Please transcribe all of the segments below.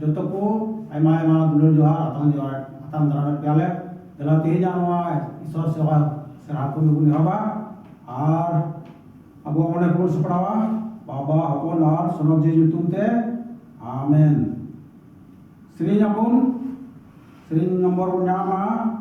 joto ko ayma dulur johar atang darat piale dalam tiga isor serah ko nugun haba ar abu amone pun seprawa baba hapon ar sonot je jutum te amen. Serinya pun sering nomor nyama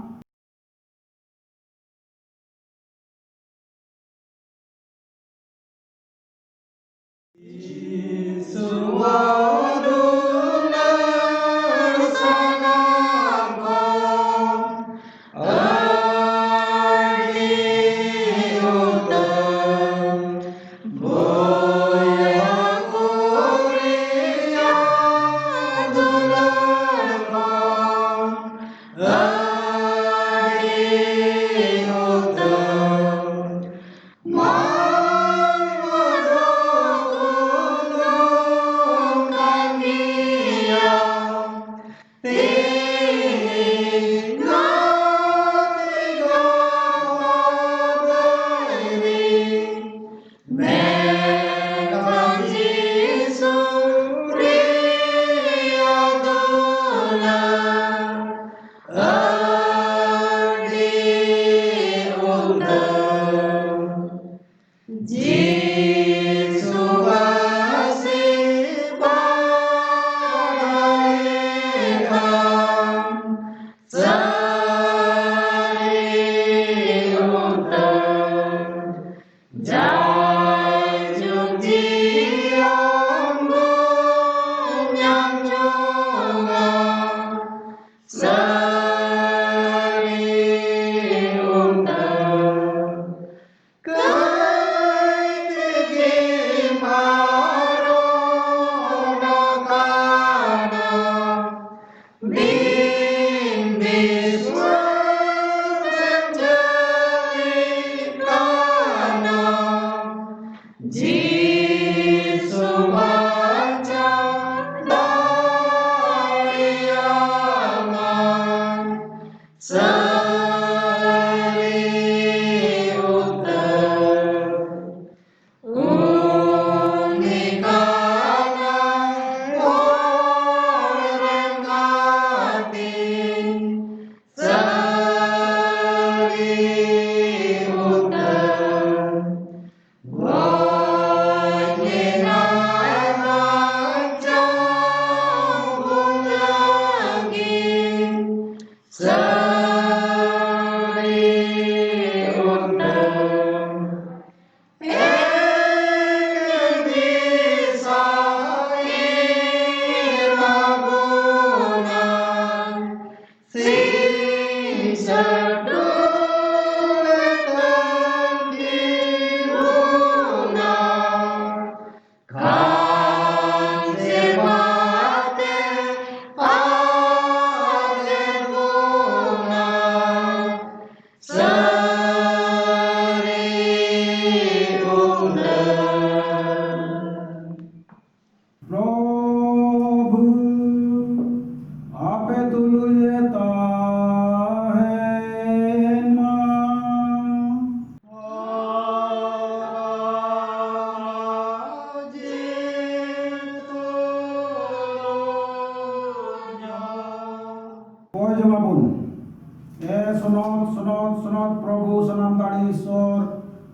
प्रभु सनाम दाड़ी ईश्वर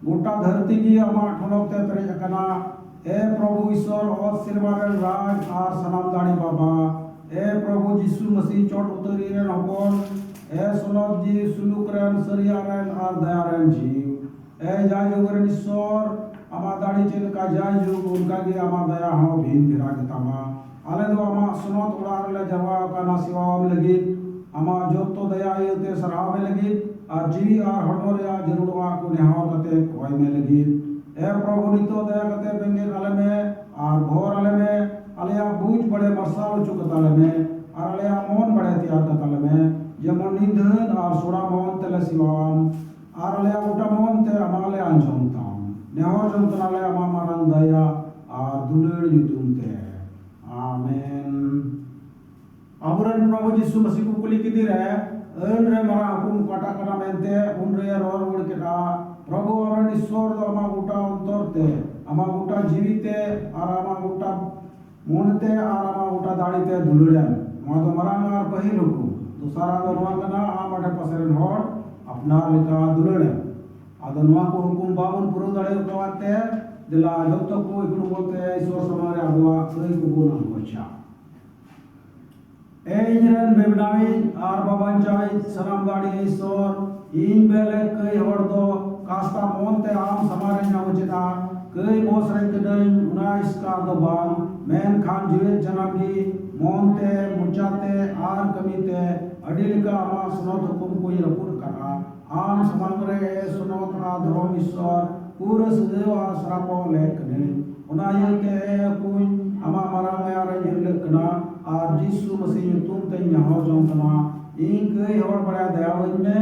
गोटा धरती की आमा ठोलक ते Perez अकना ए प्रभु ईश्वर और सिरवारेन राज are सनाम दाड़ी बाबा ए प्रभु यीशु मसीह चोट उतरी रेन हपन ए सनद जी सुलुक रेन सरिया रेन आर दया रेन जीव ए जाय जुग रेन ईश्वर आमा दाड़ी चेल का जाय जुग उनका के आमा दया हो भीन भिरा के तामा आले दो आमा सनद उड़ार ले जवा का सेवाम लगी आमा जोत तो दया येते सराव में लगी और जीवी और हड़मो रे जरूरवा को नेहाव कते कोय में लगी ए प्रभु नितो दया कते बेंगे आले में और भोर आले में आलेया बूझ बड़े मरसाल चुकत आले में और आलेया मन बड़े त्यार कत आले में जेमन निधन और सोड़ा मन तले सिवाम और आलेया उटा मन ते अमाले अंजमताम नेहाव जमतन आले अमा मारन दया और दुलड़ युतुम ते आमेन। अबुरन प्रभु यीशु मसीह को कुली किदी रे अन रे मारा हुकुम काटा कना मेनते उन रे रोर उड़ केटा प्रभु अमरन ईश्वर दो अमा गुटा अंतरते अमा गुटा जीविते और अमा गुटा मोनते आर आमा गोटा दाड़ीते दुलुड़ेम नोआ दो मरांग आर पहिल हुकुम दूसरा दो नोआ कना आम आटे पासेरन हर अपनार लेका दुलुड़ेम आदो नोआ को हुकुम बाबन पुरो दाड़े उतवाते दिला जत्तो को इकुन बोलते ईश्वर समारे आबुआ कई कुबुन अंगोचा इंजरन बेबनाई आर बाबांचाई सनाम दाड़ी ईश्वर इन बेले कई हर दो कास्ता मोनते आम समारे नावचिता कई मोसरे कदई उना इसका दो बांग मेन खान जीवित जनागी मोनते मुचाते आर कमीते अडिलिका आमा सुनोत हुकुम कोई रपुर करा आम समांगरे सुनोत आ धर्म ईश्वर पूरा सदैव सरापो लेकने उना ये के कुन आमा मारांग यार निर्लकना आर जिसु मसीह तुम ते यहाँ जोंकना इन कई हर बड़ा दयावज में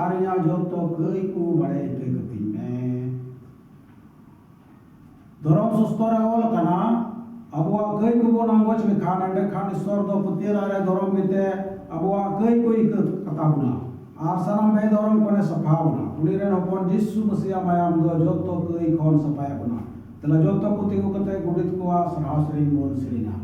आर यहाँ जो तो कई को बड़े पे गति में धर्म सुस्तरा ओल कना अबुआ कई को बोनांगोच में खान अंडे खान ईश्वर दो पुतिर आरे धर्म बीते अबुआ कई को इक कथा बुना आर सनाम बे धर्म कोने सफा बुना उनीरे नोपन जिसु मसीह मायाम दो जो तो कई खोन सफाया बुना तला जो तो पुति को कते गुडित को सराह श्री मोन श्रीना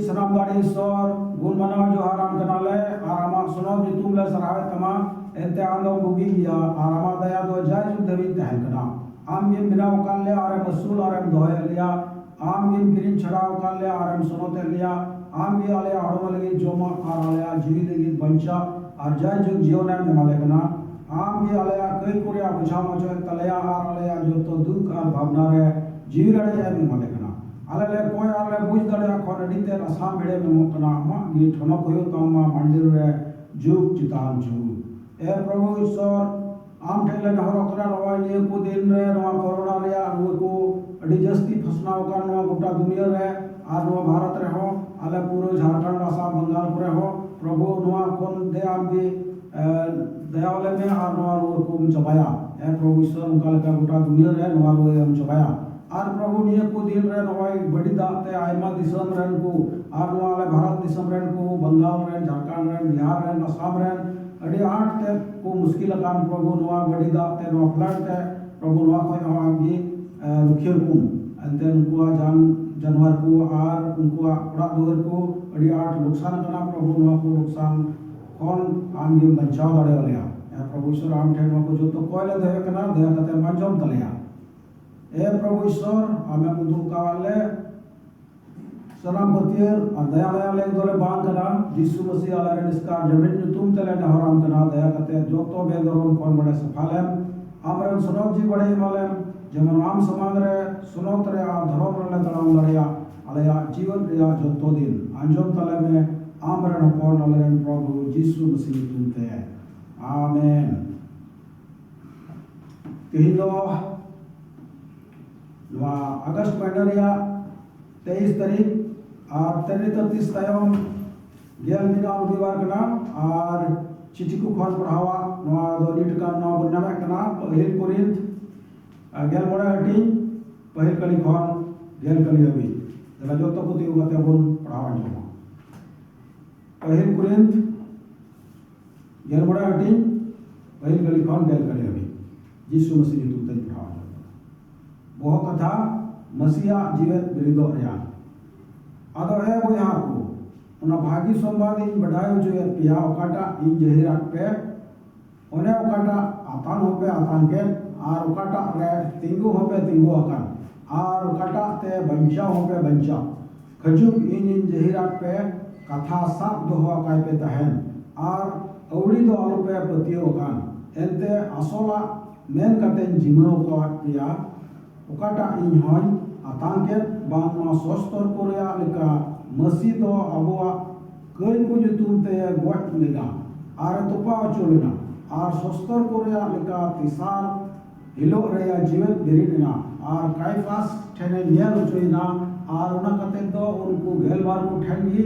सनाम दाड़ी ईश्वर गुण मनाव जो आराम कनाले आरामा सुनो जी तुम ले सरावे तमा एते आंदो बुगी या आरामा दया दो जाय जुग देवी तहल कना आम ये बिना वकाल ले आरे मसूल आरे दोहे लिया आम ये किरिन छड़ा वकाल ले आरे सुनो ते लिया आम ये आले आड़ो लगी जोमा आले जीवी लगी बंचा और जाय जुग जीवन में माले कना आम ये आले कई कोरिया बुझा मचो तलया आले जो तो दुख और भावना रे जीवी रड़े जाय में माले कना आले ले कोई आले बुझ दड़या खोन डिते असाम बेड़े में मोकना मा गी ठनो कोयो तमा मंदिर रे जुग चितान जु ए प्रभु ईश्वर आम ठेले नहर करा रवा ये को दिन रे नवा कोरोना रे वो को अडी जस्ती फसना का नवा गोटा दुनिया रे आ नवा भारत रे हो आले पूरो झारखंड आसाम बंगाल रे हो प्रभु नवा कोन दे आम गी दयावले में आ नवा रो को चबाया ए प्रभु ईश्वर उनका का गोटा दुनिया रे नवा रो हम चबाया आर प्रभु निये को दिन रे नवाई बड़ी दाते आयमा दिसम रेन को आर नवाले भारत दिसम रेन को बंगाल रेन झारखंड रेन बिहार रेन असम रेन अड़ी आठ ते को मुश्किल कान प्रभु नवा बड़ी दाते नवा फ्लड ते प्रभु नवा को आगे रुखियर को अंते उनको जान जानवर को आर उनको ओड़ा दुआर को अड़ी आठ नुकसान कना प्रभु नवा को नुकसान कौन आगे बचाव दाड़े वाले प्रभु ईश्वर आम ठेन को जो तो कोयले दे कना दया कते मंजम तलिया ए प्रभु ईश्वर हमें मुदु कावाले सलाम बतियर और दया दया ले दोले बांग करा यीशु मसीह आला रे निस्कार जमीन जो तुम तले न हराम कना दया करते जो तो बेदरोन कौन बड़े सफल है हमरे सुनोत जी बड़े माले जेमन आम समाज रे सुनोत रे आ धर्म रे तड़ाम लड़िया आलया जीवन रे जो तो दिन अंजम तले में आमरे न कौन आले प्रभु यीशु मसीह तुम ते आमेन तिहिलो अगस्त महीना 23 तारीख और 33 तयम गेल मिना रविवार कना और चिठी को खन पढ़ावा नवा दो नीट का नवा बुनामा कना पहिल कोरिंथ गेल मोड़ा हटी पहिल कली खन गेल कली अभी जला जो तो पुती उगते बोल पढ़ावा जो पहिल कोरिंथ गेल मोड़ा हटी पहिल कली खन गेल कली अभी यीशु मसीह तुम तक पढ़ावा वो कथा मसीहा जीवित बिरिदो रे आदो है वो यहाँ को उना भागी संवाद इन बढ़ायो जो यार पिया ओकाटा इन जहिरात पे ओने ओकाटा आतान हो पे आतान के आर ओकाटा रे तिंगु हो पे तिंगु आकान आर ओकाटा ते बंचा हो पे बंचा खजुक इन जहिरात पे कथा साप दो हो काय पे तहन आर अवड़ी दो आलू पे प्रतियो कान एंते असोला मेन कते जिमो को पिया ओकाटा इन हन आतान के बांग मा सोस्तर कोरिया लेका मसी दो अबुआ कई को जुतुम ते गोट लेना आर तोपा चुलना आर सस्तर कोरिया लेका तिसार हिलो रेया जीवन बेरिना आर काइफास ठेने नियल चुइना आर उना कते दो उनको गेलबार को ठेंगी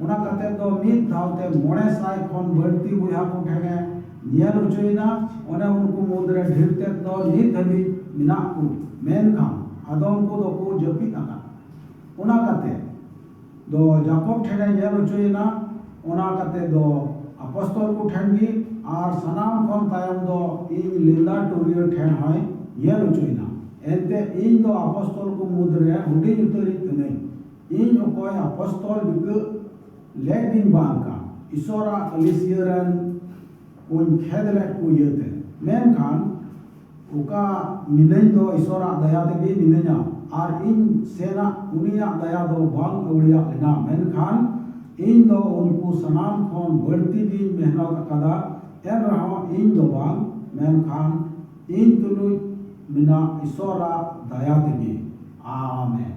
उना कते दो मित धावते मोड़े साई खन बढ़ती बुया को ठेंगे नियल चुइना उन्हें उनको मुद्रे ढिरते दो नित हबी मिना को मेन खाम आदम को दो को जपी आका उना कते दो जाकोब ठेने नियल चुइना उना कते दो अपostol को ठेंगी आर सनाम खन तायम दो इन लिंदा टोरियो ठेन है नियल चुइना एंते इन दो अपostol को मुद्रे हुडी उतरी तने इन ओकोय अपostol बिक लेकिन बांका इसोरा अलिसियरन उन खेदले को यते मेन खान उका मिनई दो इसोरा दया तेगी मिनया आर इन सेना उनिया दया दो बांग उड़िया लेना मेन खान इन दो उनको सनाम खन बढ़ती भी मेहनत कदा एन रहा इन दो बांग मेन खान इन तुलु मिना इसोरा दया तेगी आमेन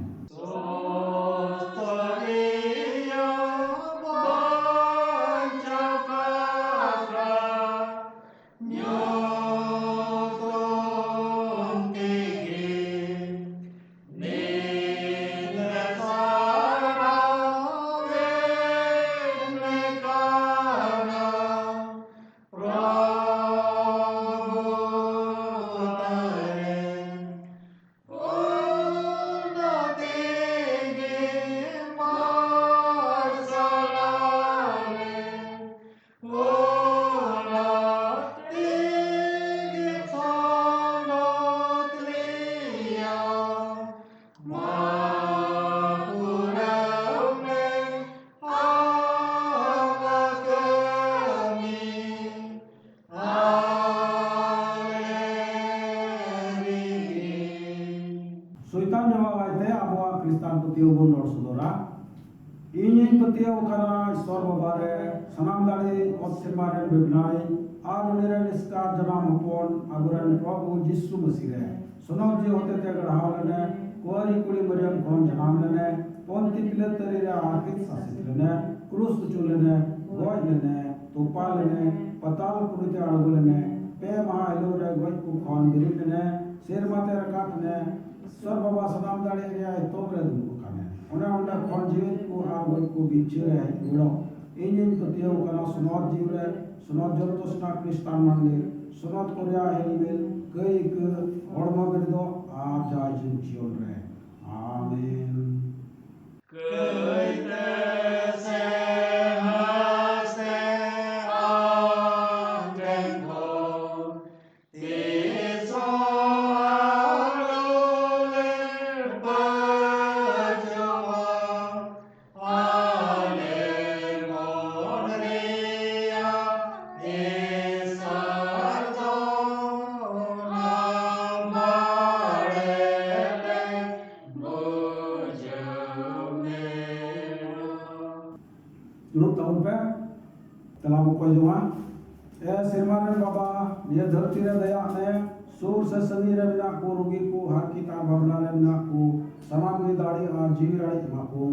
Soitan jawab ayat abu Kristan putih ubun nor sudora. Ini putih ukara istor babare sanam dari otsirmaren bibnai आनुनिरन इसका जन्म अपन अगरन प्रभु जिसु मसीह सुनाव जी होते थे गढ़ावलने कोरी कुड़ी मरियम कौन जन्म लेने पोंती पिलत तेरे आर्थिक शासित लेने क्रूस चुलने गोज लेने तोपा लेने पताल कुड़ते आड़गु लेने पे महा एलोरे गोज को कौन बिरिक लेने शेर माते रकात ने स्वर बाबा सनाम दाड़े रिया तोमरे दुको खाने उन्हें उन्हें कौन जीवित को आ गोज को बीचे है गुड़ो इन पतियों का सुनाव जीवरे सुनाव जल तो स्नाक क्रिस्तान मंदिर सुनाव कोरिया हेलमेल कई के हड़मा बिरदो आज जाय जीवन रे आमीन dulu tahun pe telah buka jua sirmaran baba dia धरती रे दया ने सूर से सनी रे बिना को रुगी को हर की ता भावना रे बिना को समान की दाढ़ी और जीवी राड़ी मा को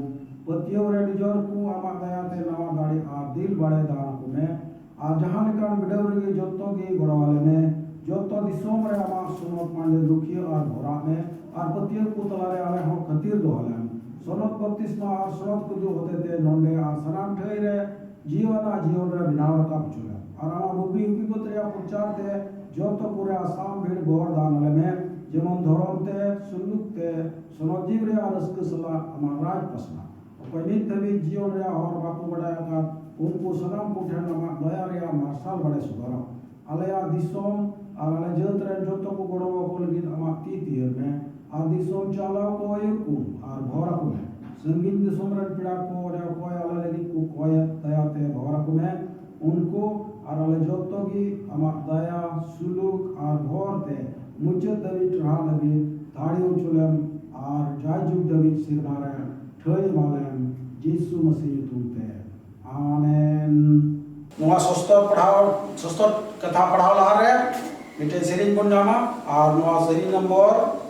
पतियों रे निजोर को आमा दया ते नवा दाढ़ी और दिल बड़े दान को में और जहां निकाल बिडवरी जोतो की गड़वाले में जोतो दिसोम रे आमा सुनो पांडे दुखी और भोरा में और पतियों को तलारे आले हो खतीर दोहले सोनत बत्तीसमा और सोनत को जो होते थे नोंडे और सनाम ठहरे रे जीवन रे बिनावर का पुचुला और आमा बुबी उकी को तेरा प्रचार थे जो तो पूरे आसाम भीड़ गोर दान में जेमन धरम ते सुनुक ते सोनत जीव रे रस्क सला आमा राज पसना कोई नित भी जीवन रे और बापू बड़ा का उनको सलाम को ठन आमा दया रे मार्शल बड़े सुधारा आलया दिसोम और आले जत रे जोतो को गोड़ो को लगी आमा तीर में आदिसोम चालाव को युकु और भौरा को में संगीत दिसोम रे पिड़ा को रे कोय आले लगी को कोय दया ते भौरा को में उनको और आले जोतो की आमा दया सुलूक और भौर ते मुझे दवित रहा लगी धाड़ी उचुलम और जाय जुग दवित सिर मारे ठय मालम यीशु मसीह तुमते आमेन नवा सस्तर कथा पढ़ाव ला रे मिटे सेरिंग बन जामा और नवा सेरिंग नंबर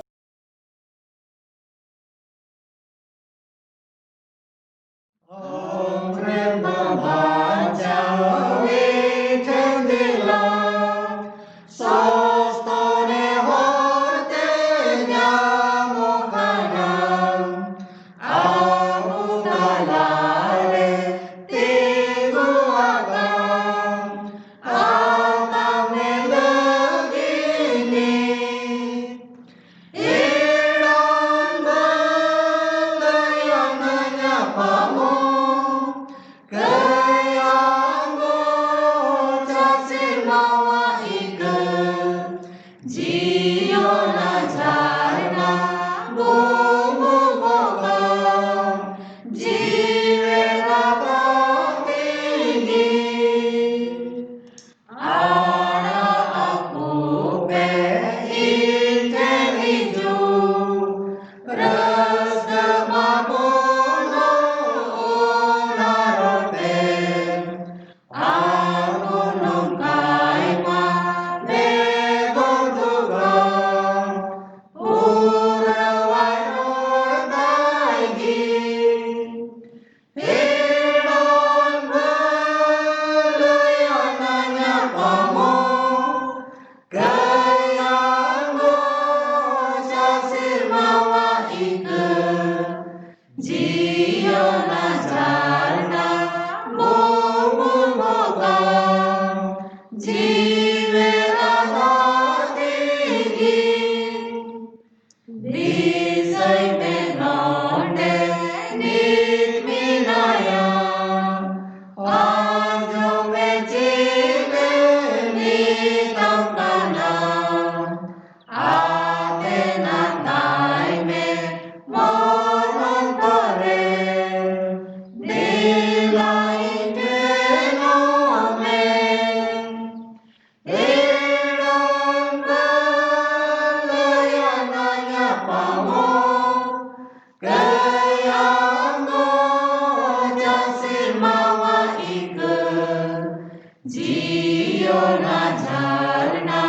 जियोना झरना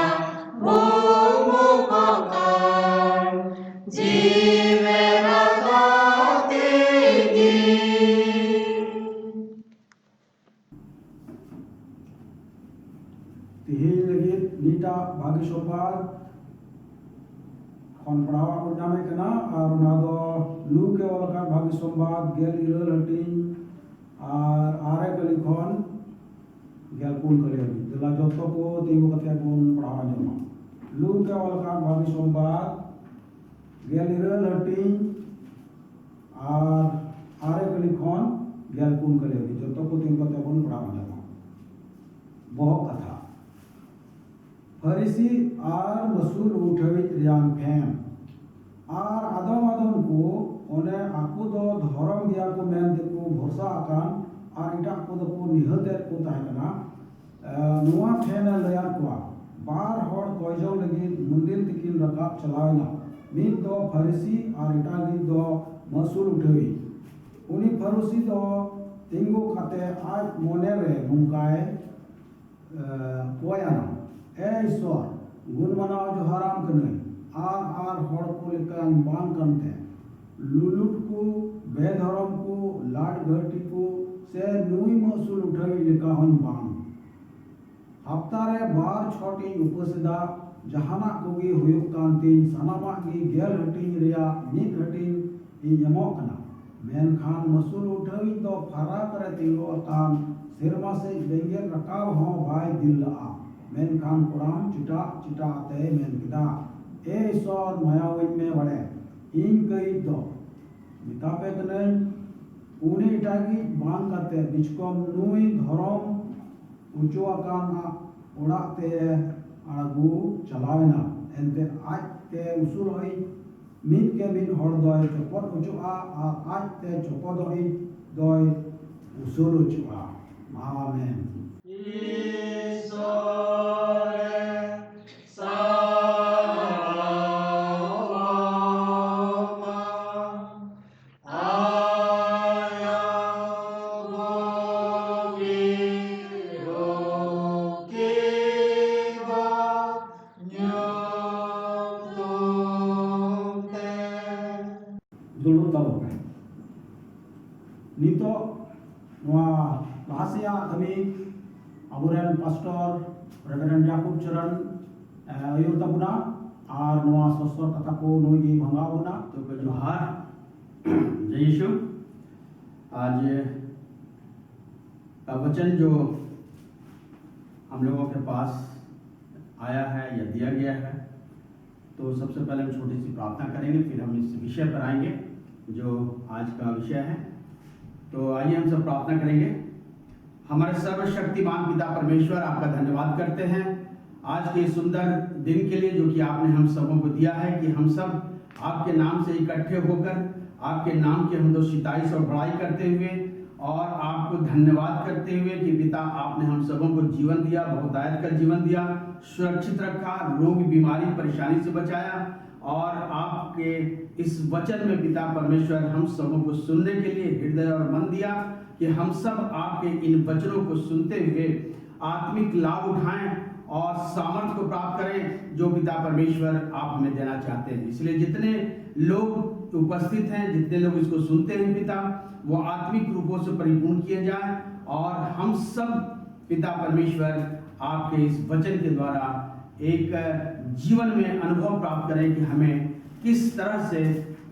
भूमुखकार जीवेना गातेगी। तिहिन लगित नीटा भागी सोमवार खन पढ़ावा को नामे कना और ना दो लू के वाला भागी सोमवार गेल इरल हटिंग और आरे कली खन गेल पुन कली हटिंग दिला जोतो को तीगो कते पुन पढ़ावा जमा लू के वाला भागी सोमवार गेल इरल हटिंग और आरे कली खन गेल पुन कली हटिंग जोतो को तीगो कते पुन पढ़ावा जमा बहुत कथा फरीसी और मसूल उठवित रियान फेम और आदम आदम को उन्हें आकु दो धर्म दिया को मेन देखो भरोसा आकान और इटा को दो को निहते को ताकना नुआ फेन लयान को बार हर कोयजो लगी मंदिर तिकिन रकाब चलावना मित दो फरीसी और इटा गी दो मसूल उठवी उन्हीं फरीसी दो तिंगो कते आज मोने रे नुकाए कोयाना ए ईश्वर गुण मनाओ जो हराम कने आर हड़ को लेकर बांग करते लुलुट को बेधर्म को लाड घटी को से नुई मसूल उठाई लेका हन बांग हफ्ता रे बार छोटी उपसदा जहाना कोगी हुयुक कांतिन सनामा की गेल हटिंग रिया नीक हटिंग इमो कना मेनखान मसूल उठाई तो फरा करे तिंगो अकान सिरमा से बेंगेल रकाव हो भाई दिल आ मेनखान कुरान चिटा चिटा आते मेन किदा ए ईश्वर मायाविन में बड़े इन कई दो मितापे कने उन्हें इटागी बांग करते बिचकोम नुई धर्म उचुआ काना उड़ाते आगू चलावेना एंते आज ते उसूल होई मिन के मिन हड़ दोय चपट उचुआ आज ते चपट दोय उसूल उचुआ आमेन। नितो लासिया कमी अबुरेन पास्टर रेवरेंड याकूब चरण अयुर तबुना और नवा सस्तर कथा को नोगी भंगावना तो जोहार जय यीशु। आज का वचन जो हम लोगों के पास आया है या दिया गया है, तो सबसे पहले हम छोटी सी प्रार्थना करेंगे, फिर हम इस विषय पर आएंगे जो आज का विषय है। तो आइए हम सब प्रार्थना करेंगे। हमारे सर्वशक्तिमान पिता परमेश्वर, आपका धन्यवाद करते हैं आज के सुंदर दिन के लिए जो कि आपने हम सबों को दिया है कि हम सब आपके नाम से इकट्ठे होकर आपके नाम की हम सिताइश और बड़ाई करते हुए और आपको धन्यवाद करते हुए कि पिता आपने हम सबों को जीवन दिया, बहुतायत का जीवन दिया, सुरक्षित रखा, रोग बीमारी परेशानी से बचाया और आपके इस वचन में पिता परमेश्वर हम सबों को सुनने के लिए हृदय और मन दिया कि हम सब आपके इन वचनों को सुनते हुए आत्मिक लाभ उठाएं और सामर्थ्य को प्राप्त करें जो पिता परमेश्वर आप हमें देना चाहते हैं। इसलिए जितने लोग उपस्थित हैं, जितने लोग इसको सुनते हैं पिता, वो आत्मिक रूपों से परिपूर्ण किए जाएं और हम सब पिता परमेश्वर आपके इस वचन के द्वारा एक जीवन में अनुभव प्राप्त करें कि हमें किस तरह से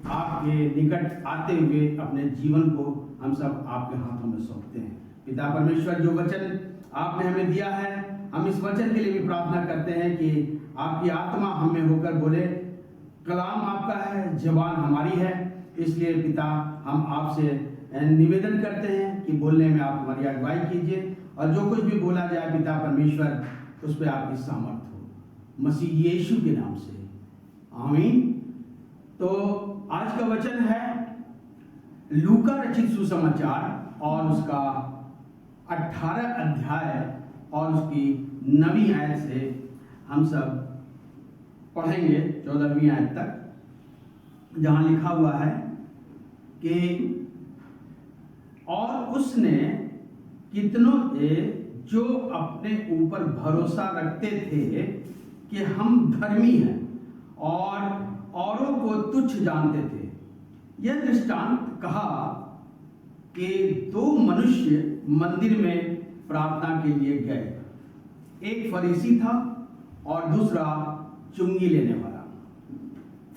आपके निकट आते हुए अपने जीवन को हम सब आपके हाथों में सौंपते हैं। पिता परमेश्वर, जो वचन आपने हमें दिया है, हम इस वचन के लिए भी प्रार्थना करते हैं कि आपकी आत्मा हमें होकर बोले। कलाम आपका है, जबान हमारी है, इसलिए पिता हम आपसे निवेदन करते हैं कि बोलने में आप हमारी अगुवाई कीजिए और जो कुछ भी बोला जाए पिता परमेश्वर उस पर आपकी सामर्थ हो, मसीह यीशु के नाम से, आमीन। तो आज का वचन है लूका रचित सुसमाचार और उसका 18 अध्याय और उसकी 9वीं आयत से हम सब पढ़ेंगे 14वीं आयत तक, जहां लिखा हुआ है कि और उसने कितनों से जो अपने ऊपर भरोसा रखते थे कि हम धर्मी हैं और औरों को तुच्छ जानते थे। यह दृष्टांत कहा कि दो मनुष्य मंदिर में प्रार्थना के लिए गए, एक फरीसी था और दूसरा चुंगी लेने वाला।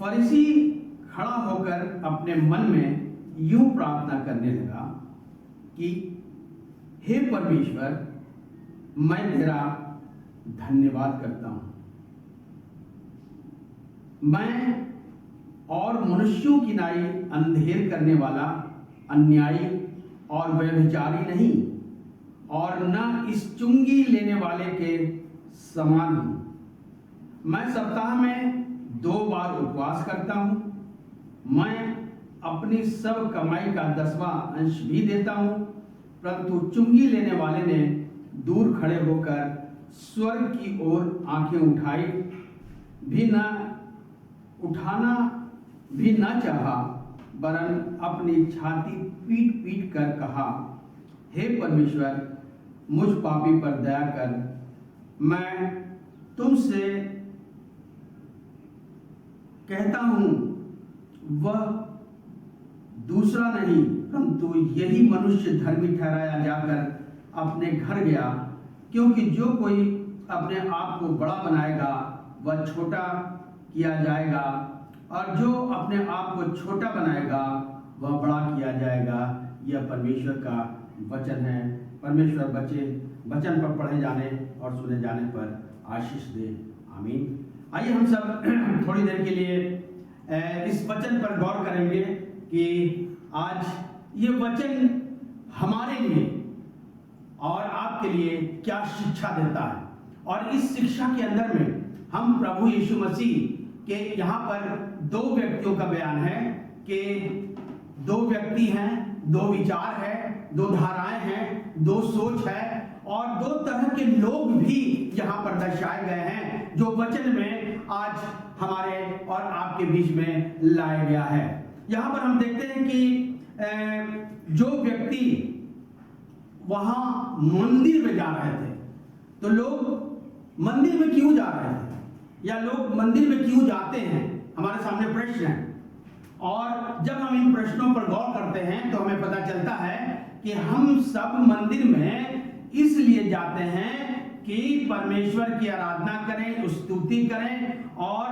फरीसी खड़ा होकर अपने मन में यूं प्रार्थना करने लगा कि हे परमेश्वर, मैं तेरा धन्यवाद करता हूं। मैं और मनुष्यों की नाई अंधेर करने वाला, अन्यायी और व्यभिचारी नहीं, और न इस चुंगी लेने वाले के समान हूं। मैं सप्ताह में 2 बार उपवास करता हूं। मैं अपनी सब कमाई का 10वां अंश भी देता हूं। परंतु चुंगी लेने वाले ने दूर खड़े होकर स्वर्ग की ओर आंखें उठाना भी न चाहा, वरन अपनी छाती पीट पीट कर कहा, हे परमेश्वर, मुझ पापी पर दया कर। मैं तुमसे कहता हूं, वह दूसरा नहीं परंतु यही मनुष्य धर्मी ठहराया जाकर अपने घर गया, क्योंकि जो कोई अपने आप को बड़ा बनाएगा वह छोटा किया जाएगा, और जो अपने आप को छोटा बनाएगा वह बड़ा किया जाएगा। यह परमेश्वर का वचन है। परमेश्वर वचन पर पढ़े जाने और सुने जाने पर आशीष दे। आमीन। आइए हम सब थोड़ी देर के लिए इस वचन पर गौर करेंगे कि आज ये वचन हमारे लिए और आपके लिए क्या शिक्षा देता है। और इस शिक्षा के अंदर में हम प्रभु यीशु मसीह के यहाँ पर 2 व्यक्तियों का बयान है कि 2 व्यक्ति हैं, 2 विचार है, 2 धाराएं हैं, 2 सोच है, और 2 तरह के लोग भी यहाँ पर दर्शाए गए हैं जो वचन में आज हमारे और आपके बीच में लाया गया है। यहाँ पर हम देखते हैं कि जो व्यक्ति वहां मंदिर में जा रहे थे, तो लोग मंदिर में क्यों जा रहे थे या लोग मंदिर में क्यों जाते हैं, हमारे सामने प्रश्न है। और जब हम इन प्रश्नों पर गौर करते हैं तो हमें पता चलता है कि हम सब मंदिर में इसलिए जाते हैं कि परमेश्वर की आराधना करें, स्तुति करें और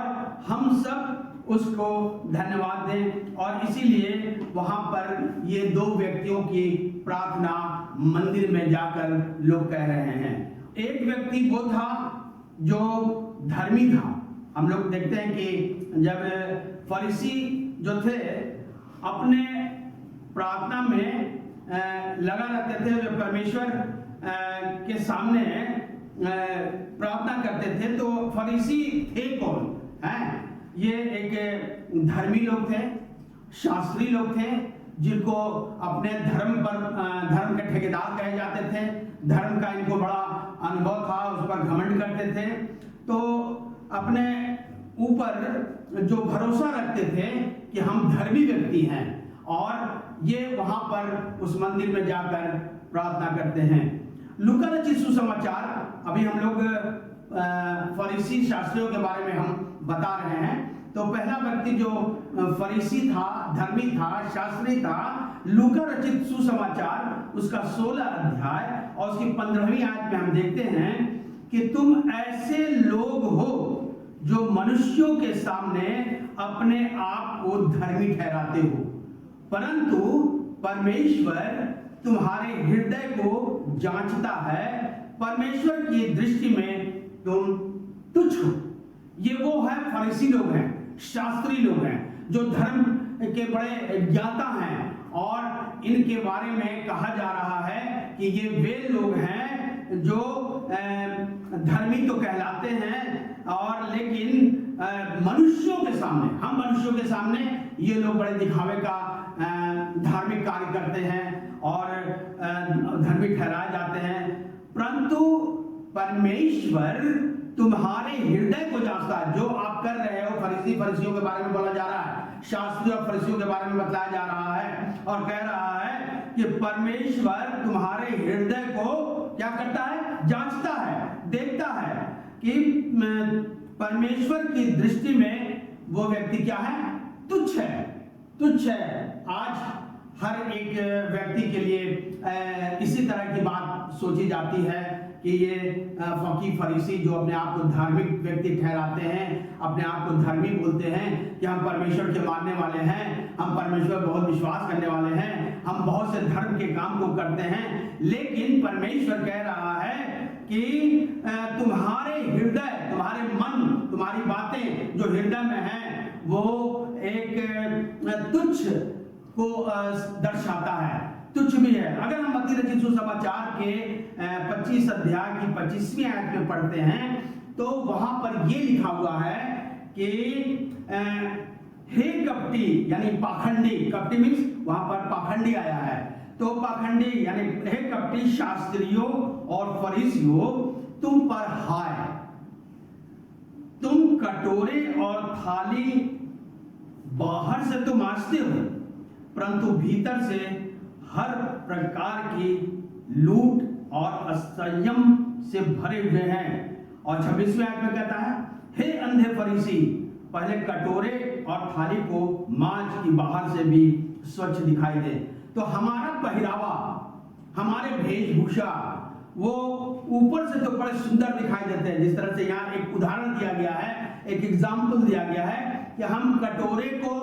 हम सब उसको धन्यवाद दें। और इसीलिए वहां पर ये 2 व्यक्तियों की प्रार्थना मंदिर में जाकर लोग कह रहे हैं। एक व्यक्ति वो था जो धर्मी था। हम लोग देखते हैं कि जब फरीसी जो थे अपने प्रार्थना में लगा रहते थे, वे परमेश्वर के सामने प्रार्थना करते थे, तो फरीसी थे कौन हैं? ये एक धर्मी लोग थे, शास्त्री लोग थे, जिनको अपने धर्म के ठेकेदार कहे जाते थे। धर्म का इनको बड़ा अनुभव था, उस पर घमंड करते थे। तो अपने ऊपर जो भरोसा रखते थे कि हम धर्मी व्यक्ति हैं, और ये वहां पर उस मंदिर में जाकर प्रार्थना करते हैं। लूका रचित सुसमाचार, अभी हम लोग फरीसी शास्त्रियों के बारे में हम बता रहे हैं। तो पहला व्यक्ति जो फरीसी था, धर्मी था, शास्त्री था, लूका रचित सुसमाचार उसका 16 अध्याय और उसकी 15वीं आयत में हम देखते हैं कि तुम ऐसे लोग हो जो मनुष्यों के सामने अपने आप को धर्मी ठहराते हो, परंतु परमेश्वर तुम्हारे हृदय को जांचता है। परमेश्वर की दृष्टि में तुम तुच्छ हो। ये वो है फरीसी लोग हैं, शास्त्री लोग हैं, जो धर्म के बड़े ज्ञाता हैं, और इनके बारे में कहा जा रहा है कि ये वे लोग हैं जो धर्मी तो कहलाते हैं, और लेकिन मनुष्यों के सामने, हम मनुष्यों के सामने ये लोग बड़े दिखावे का धार्मिक कार्य करते हैं और धर्मी ठहराए जाते हैं। परंतु परमेश्वर तुम्हारे हृदय को जांचता है। जो आप कर रहे हो, फरीसियों के बारे में बोला जा रहा है, शास्त्री और फरीसियों के बारे में बताया जा रहा है, और कह रहा है कि परमेश्वर तुम्हारे हृदय को क्या करता है? जांचता है, देखता है कि परमेश्वर की दृष्टि में वो व्यक्ति क्या है? तुच्छ है, तुच्छ है। आज हर एक व्यक्ति के लिए इसी तरह की बात सोची जाती है कि ये फकीर फरीसी जो अपने आप को धार्मिक व्यक्ति ठहराते हैं, अपने आप को धर्मी बोलते हैं कि हम परमेश्वर के मानने वाले हैं, हम परमेश्वर पर बहुत विश्वास करने वाले हैं, हम बहुत से धर्म के काम को करते हैं, लेकिन परमेश्वर कह रहा है कि तुम्हारे हृदय, तुम्हारे मन, तुम्हारी बातें जो हृदय में हैं वो एक तुच्छ को दर्शाता है, तुच्छ भी है। अगर हम मत्ती रचित सुसमाचार के 25 अध्याय की 25वीं आयत में पढ़ते हैं तो वहां पर ये लिखा हुआ है कि हे कपटी, यानी पाखंडी, कपटी मीन्स वहां पर पाखंडी आया है, तो पाखंडी यानी हे कपटी शास्त्रियों और फरीसियों, तुम पर हाय, तुम कटोरे और थाली बाहर से तो मांजते हो परंतु भीतर से हर प्रकार की लूट और असंयम से भरे हुए हैं। और 26वें आयत में कहता है, हे अंधे फरीसी, पहले कटोरे और थाली को मांज की बाहर से भी स्वच्छ दिखाई दे। तो हमारा पहरावा, हमारे वेशभूषा वो ऊपर से तो बड़े सुंदर दिखाई देते हैं। जिस तरह से यहाँ एक उदाहरण दिया गया है, एक एग्जाम्पल दिया गया है कि हम कटोरे को,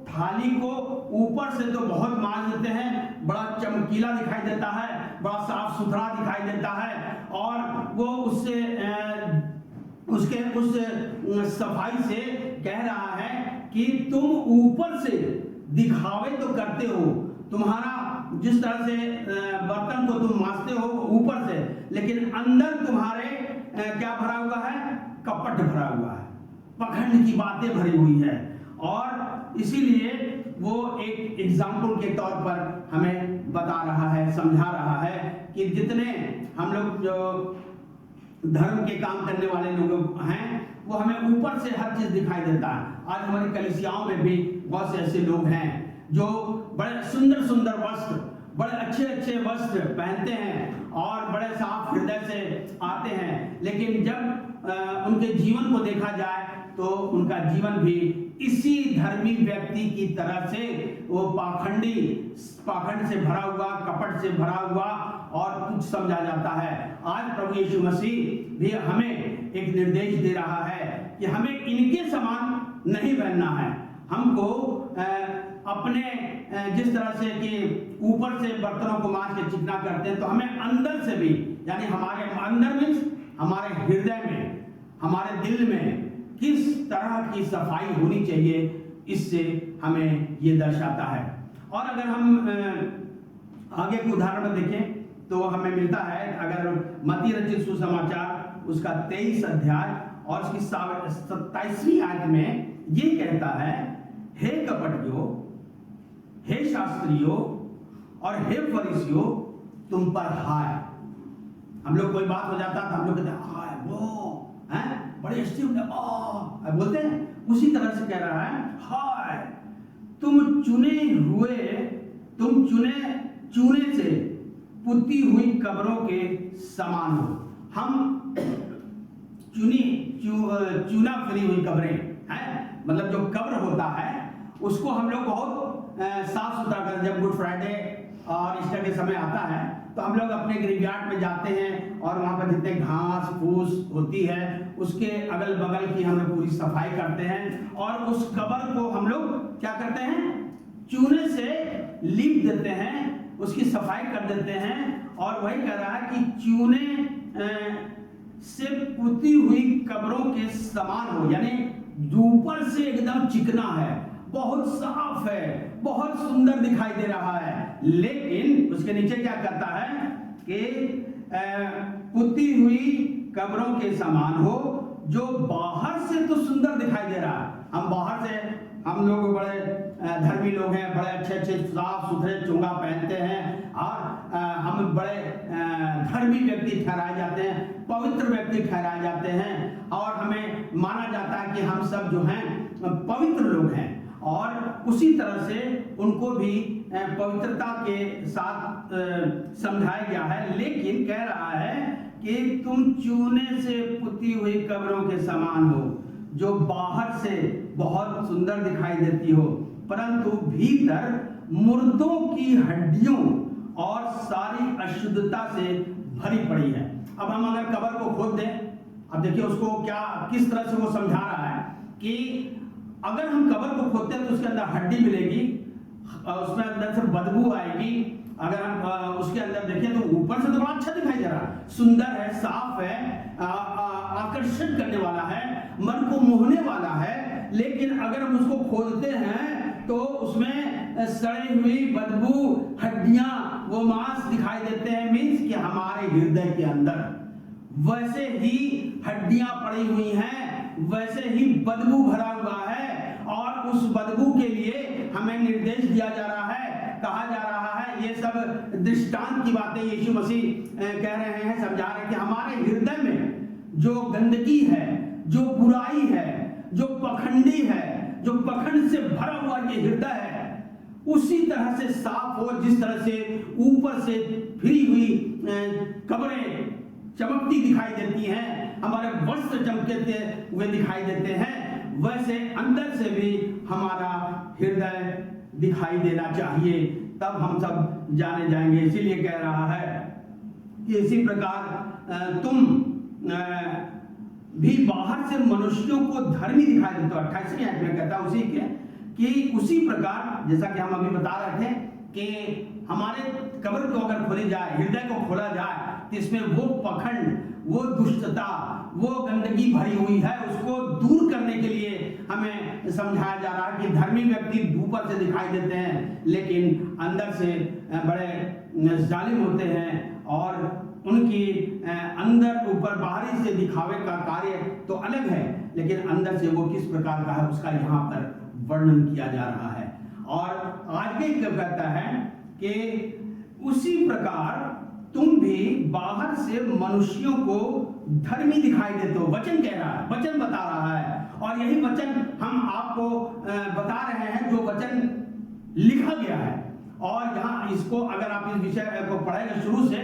थाली को ऊपर से तो बहुत मांज देते हैं, बड़ा चमकीला दिखाई देता है, बड़ा साफ सुथरा दिखाई देता है, और वो उससे उसके उस सफाई से कह रहा है कि तुम ऊपर से दिखावे तो करते हो, तुम्हारा जिस तरह से बर्तन को तुम मांजते हो ऊपर से, लेकिन अंदर तुम्हारे क्या भरा हुआ है? कपट भरा हुआ है, पखंड की बातें भरी हुई है। और इसीलिए वो एक एग्जाम्पल के तौर पर हमें बता रहा है, समझा रहा है कि जितने हम लोग जो धर्म के काम करने वाले लोग हैं वो हमें ऊपर से हर चीज दिखाई देता है। आज हमारी कलीसियाओं में भी बहुत से ऐसे लोग हैं जो बड़े सुंदर सुंदर वस्त्र, बड़े अच्छे अच्छे वस्त्र पहनते हैं और बड़े साफ हृदय से आते हैं, लेकिन जब उनके जीवन को देखा जाए तो उनका जीवन भी इसी धर्मी व्यक्ति की तरह से वो पाखंड से भरा हुआ, कपट से भरा हुआ और कुछ समझा जाता है। आज प्रभु यीशु मसीह भी हमें एक निर्देश दे रहा है कि हमें इनके समान नहीं बनना है। हमको अपने जिस तरह से कि ऊपर से बर्तनों को मांज के चिकना करते हैं, तो हमें अंदर से भी, यानी हमारे अंदर मीन्स हमारे हृदय में, हमारे दिल में किस तरह की सफाई होनी चाहिए, इससे हमें ये दर्शाता है। और अगर हम आगे के उदाहरण में देखें तो हमें मिलता है, अगर मत्ती रचित सुसमाचार उसका 23 अध्याय और उसकी 27वीं आयत में ये कहता है, हे कपटियों, हे शास्त्रियों और हे फरीसियों, तुम पर हाय। हम लोग कोई बात हो जाता तो हम लोग कहते हैं हाय, वो हैं बड़े अच्छे बोलते हैं, उसी तरह से कह रहा है हाय, तुम चूने से पुती हुई कब्रों के समान हो। हम चूना फिरी हुई कब्रें हैं, मतलब जो कब्र होता है उसको हम लोग बहुत साफ सुथरा कर, जब गुड फ्राइडे और ईस्टर के समय आता है तो हम लोग अपने ग्रेवयार्ड में जाते हैं और वहां पर जितने घास फूस होती है उसके अगल बगल की हम लोग पूरी सफाई करते हैं और उस कब्र को हम लोग क्या करते हैं? चूने से लीप देते हैं, उसकी सफाई कर देते हैं। और वही कह रहा है कि चूने से पुती हुई कब्रों के समान हो, यानी ऊपर से एकदम चिकना है, बहुत साफ है, बहुत सुंदर दिखाई दे रहा है, लेकिन उसके नीचे क्या करता है कि पुती हुई कब्रों के समान हो, जो बाहर से तो सुंदर दिखाई दे रहा है। हम बाहर से, हम लोग बड़े धर्मी लोग हैं, बड़े अच्छे अच्छे साफ सुथरे चुंगा पहनते हैं और हम बड़े धर्मी व्यक्ति ठहराए जाते हैं, पवित्र व्यक्ति ठहराए जाते हैं और हमें माना जाता है कि हम सब जो हैं पवित्र लोग हैं। और उसी तरह से उनको भी पवित्रता के साथ समझाया गया है। लेकिन कह रहा है कि तुम चूने से पुती हुई कब्रों के समान हो, जो बाहर से बहुत सुंदर दिखाई देती हो परंतु भीतर मुर्दों की हड्डियों और सारी अशुद्धता से भरी पड़ी है। अब हम अगर कब्र को खोद दें, अब देखिए उसको क्या किस तरह से वो समझा रहा है कि अगर हम कब्र को खोदते हैं तो उसके अंदर हड्डी मिलेगी, उसमें अंदर से बदबू आएगी। अगर हम उसके अंदर देखें तो ऊपर से तो बड़ा अच्छा दिखाई दे रहा है, सुंदर है, साफ है, आकर्षित करने वाला है, मन को मोहने वाला है। लेकिन अगर हम उसको खोदते हैं तो उसमें सड़ी हुई बदबू, हड्डियां, वो मांस दिखाई देते हैं। मीन्स कि हमारे हृदय के अंदर वैसे ही हड्डियां पड़ी हुई हैं, वैसे ही बदबू भरा हुआ है। और उस बदबू के लिए हमें निर्देश दिया जा रहा है, कहा जा रहा है, ये सब दृष्टांत की बातें यीशु मसीह कह रहे हैं, समझा रहे हैं कि हमारे हृदय में जो गंदगी है, जो बुराई है, जो पखंडी है, जो पखंड से भरा हुआ ये हृदय है, उसी तरह से साफ हो जिस तरह से ऊपर से फिरी हुई कब्रें चमकती दिखाई देती हैं, हमारे वस्त्र चमकते हुए दिखाई देते हैं, वैसे अंदर से भी हमारा हृदय दिखाई देना चाहिए, तब हम सब जाने जाएंगे। इसीलिए कह रहा है कि इसी प्रकार तुम भी बाहर से मनुष्यों को धर्मी दिखाई देते हो। 28वें आयत में कहता है उसी के कि उसी प्रकार, जैसा कि हम अभी बता रहे थे कि हमारे कब्र को अगर खोली जाए, हृदय को खोला जाए, तो इसमें वो पखंड, वो दुष्टता, वो गंदगी भरी हुई है, उसको दूर करने के लिए हमें समझाया जा रहा है कि धर्मी व्यक्ति ऊपर से दिखाई देते हैं लेकिन अंदर से बड़े जालिम होते हैं, और उनकी अंदर ऊपर बाहरी से दिखावे का कार्य तो अलग है, लेकिन अंदर से वो किस प्रकार का है उसका यहाँ पर वर्णन किया जा रहा है। और आगे कहता है कि उसी प्रकार तुम भी बाहर से मनुष्यों को धर्मी दिखाई देते हो। वचन कह रहा है, वचन बता रहा है, और यही वचन हम आपको बता रहे हैं जो वचन लिखा गया है। और यहाँ इसको अगर आप इस विषय को पढ़ेंगे शुरू से,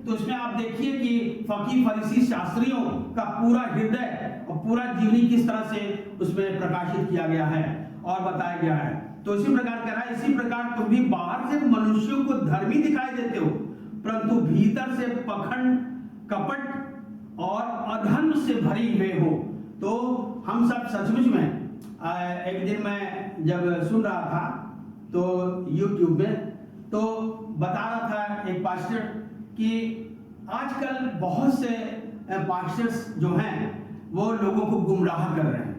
तो इसमें आप देखिए कि फकीह फरीसी शास्त्रियों का पूरा हृदय और पूरा जीवनी किस तरह से उसमें प्रकाशित किया गया है और बताया गया है। तो इसी प्रकार कह रहा है, इसी प्रकार तुम भी बाहर से मनुष्यों को धर्मी दिखाई देते हो परंतु भीतर से पखंड, कपट और अधर्म से भरी हुए हो। तो हम सब सचमुच में एक दिन मैं जब सुन रहा था तो YouTube में, तो बता रहा था एक पास्टर कि आजकल बहुत से पास्टर्स जो हैं वो लोगों को गुमराह कर रहे हैं,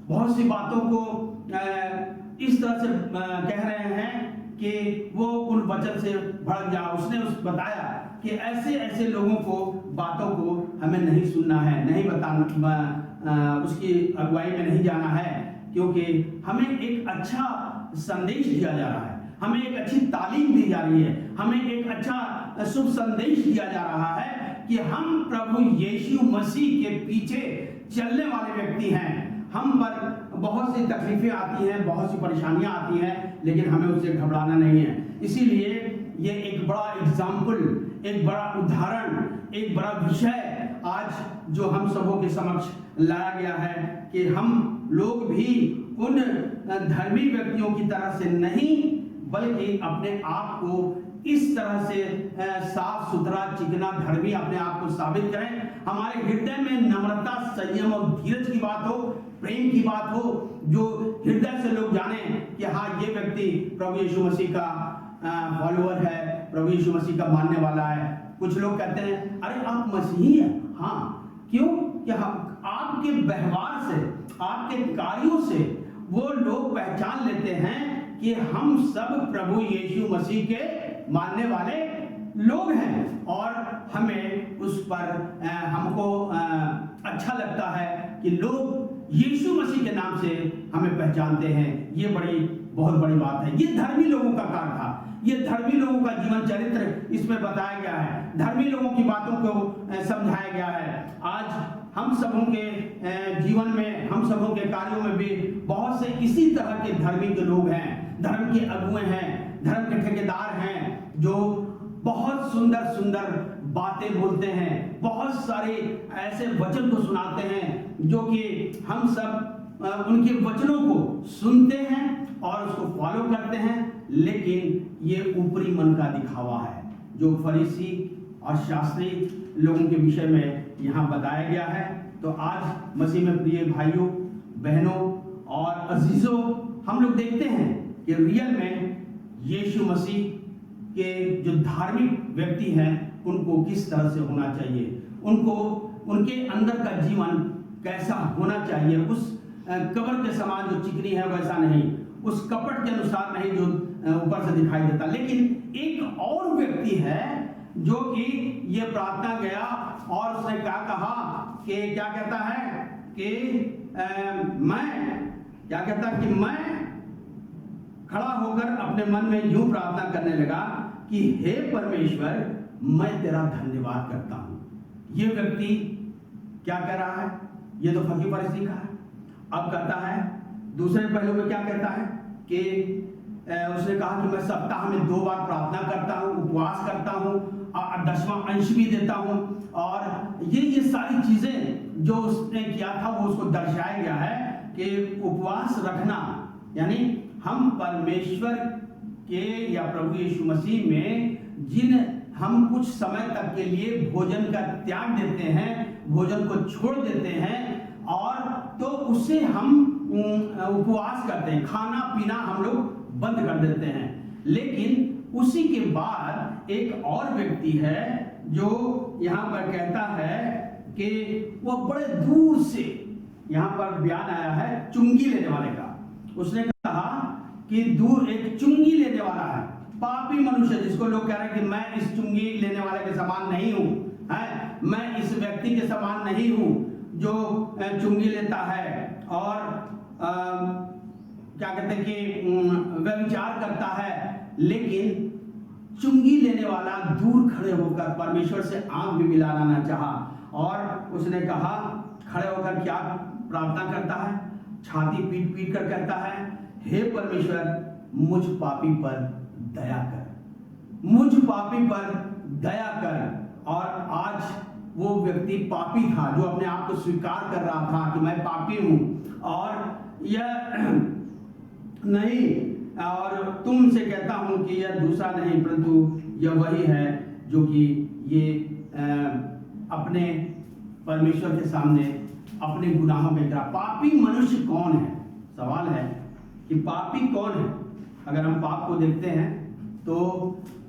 बहुत सी बातों को इस तरह से कह रहे हैं कि वो उन वचन से भड़क जा। उसने बताया कि ऐसे ऐसे लोगों को, बातों को हमें नहीं सुनना है, नहीं बताना, उसकी अगुवाई में नहीं जाना है, क्योंकि हमें एक अच्छा संदेश दिया जा रहा है, हमें एक अच्छी तालीम दी जा रही है, हमें एक अच्छा शुभ संदेश दिया जा रहा है कि हम प्रभु यीशु मसीह के पीछे चलने वाले व्यक्ति हैं। हम पर बहुत सी तकलीफें आती हैं, बहुत सी परेशानियां आती हैं, लेकिन हमें उससे घबराना नहीं है। इसीलिए ये एक बड़ा एग्जाम्पल, एक बड़ा उदाहरण, एक बड़ा विषय आज जो हम सबों के समक्ष लाया गया है कि हम लोग भी उन धर्मी व्यक्तियों की तरह से नहीं, बल्कि अपने आप को इस तरह से साफ सुथरा, चिकना, धर्मी अपने आप को साबित करें। हमारे हृदय में नम्रता, संयम और धीरज की बात हो, प्रेम की बात हो, जो हृदय से लोग जाने कि हाँ, ये व्यक्ति प्रभु यीशु मसीह का फॉलोअर है, प्रभु यीशु मसीह का मानने वाला है। कुछ लोग कहते हैं अरे आप मसीही हैं। हाँ, क्यों? कि आपके व्यवहार से, आपके कार्यों से वो लोग पहचान लेते हैं कि हम सब प्रभु यीशु मसीह के मानने वाले लोग हैं, और हमें उस पर हमको अच्छा लगता है कि लोग यीशु मसीह के नाम से हमें पहचानते हैं। ये बहुत बड़ी बात है। ये धर्मी लोगों का कार्य था, ये धर्मी लोगों का जीवन चरित्र इसमें बताया गया है, धर्मी लोगों की बातों को समझाया गया है। आज हम सबों के जीवन में, हम सबों के कार्यों में भी बहुत से इसी तरह के धार्मिक लोग हैं, धर्म के अगुए हैं, धर्म के ठेकेदार हैं, जो बहुत सुंदर सुंदर बातें बोलते हैं, बहुत सारे ऐसे वचन को सुनाते हैं जो कि हम सब उनके वचनों को सुनते हैं और उसको फॉलो करते हैं, लेकिन ये ऊपरी मन का दिखावा है जो फरीसी और शास्त्री लोगों के विषय में यहाँ बताया गया है। तो आज मसीह में प्रिय भाइयों, बहनों और अजीजों, हम लोग देखते हैं कि रियल में यीशु मसीह के जो धार्मिक व्यक्ति हैं उनको किस तरह से होना चाहिए, उनको उनके अंदर का जीवन कैसा होना चाहिए। उस कब्र के समान जो चिकनी है वैसा नहीं, उस कपट के अनुसार नहीं जो ऊपर से दिखाई देता। लेकिन एक और व्यक्ति है जो कि ये प्रार्थना गया और उसने क्या कहा कि क्या कहता है कि मैं खड़ा होकर अपने मन में यूं प्रार्थना करने लगा कि हे परमेश्वर, मैं तेरा धन्यवाद करता हूं। ये व्यक्ति क्या कह रहा है? ये तो फकीर फरीसी का है। अब कहता है दूसरे पहलू में क्या कहता है कि उसने कहा कि मैं सप्ताह में 2 बार प्रार्थना करता हूँ, उपवास करता हूँ, 10वां अंश भी देता हूँ, और ये सारी चीजें जो उसने किया था वो उसको दर्शाया गया है कि उपवास रखना यानी हम परमेश्वर के या प्रभु यीशु मसीह में हम कुछ समय तक के लिए भोजन का त्याग देते हैं, भोजन को छोड़ देते हैं, और तो उससे हम उपवास करते हैं, खाना पीना हम लोग बंद कर देते हैं। लेकिन उसी के बाद एक और व्यक्ति है जो यहाँ पर कहता है कि वो बड़े दूर से, यहाँ पर बयान आया है चुंगी लेने वाले का। उसने कहा कि दूर एक चुंगी लेने वाला है, पापी मनुष्य, जिसको लोग कह रहे हैं कि मैं इस चुंगी लेने वाले के समान नहीं हूं, मैं इस व्यक्ति के समान नहीं हूं जो चुंगी लेता है और क्या कहते हैं कि व्यभिचार करता है। लेकिन चुंगी लेने वाला दूर खड़े होकर परमेश्वर से आंख भी मिलाना ना चाहा, और उसने कहा खड़े होकर क्या प्रार्थना करता है, छाती पीट पीट कर कहता है, हे परमेश्वर, मुझ पापी पर दया कर, मुझ पापी पर दया कर। और आज वो व्यक्ति पापी था जो अपने आप को स्वीकार कर रहा था कि मैं पापी हूं, और यह नहीं, और तुमसे कहता हूं कि यह दूसरा नहीं परंतु यह वही है जो कि ये अपने परमेश्वर के सामने अपने गुनाहों में गिरा। पापी मनुष्य कौन है? सवाल है कि पापी कौन है। अगर हम पाप को देखते हैं तो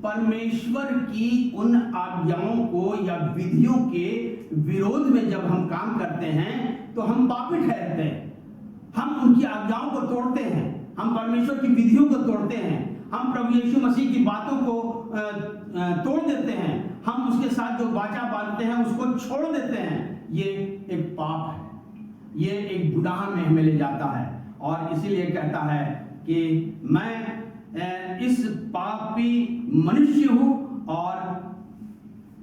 परमेश्वर की उन आज्ञाओं को या विधियों के विरोध में जब हम काम करते हैं तो हम पापी ठहरते हैं। हम उनकी आज्ञाओं को तोड़ते हैं, हम परमेश्वर की विधियों को तोड़ते हैं, हम प्रभु यीशु मसीह की बातों को तोड़ देते हैं, हम उसके साथ जो वाचा बांधते हैं उसको छोड़ देते हैं। ये एक पाप है, ये एक गुनाह में हमें ले जाता है, और इसीलिए कहता है कि मैं इस पापी मनुष्य हूं, और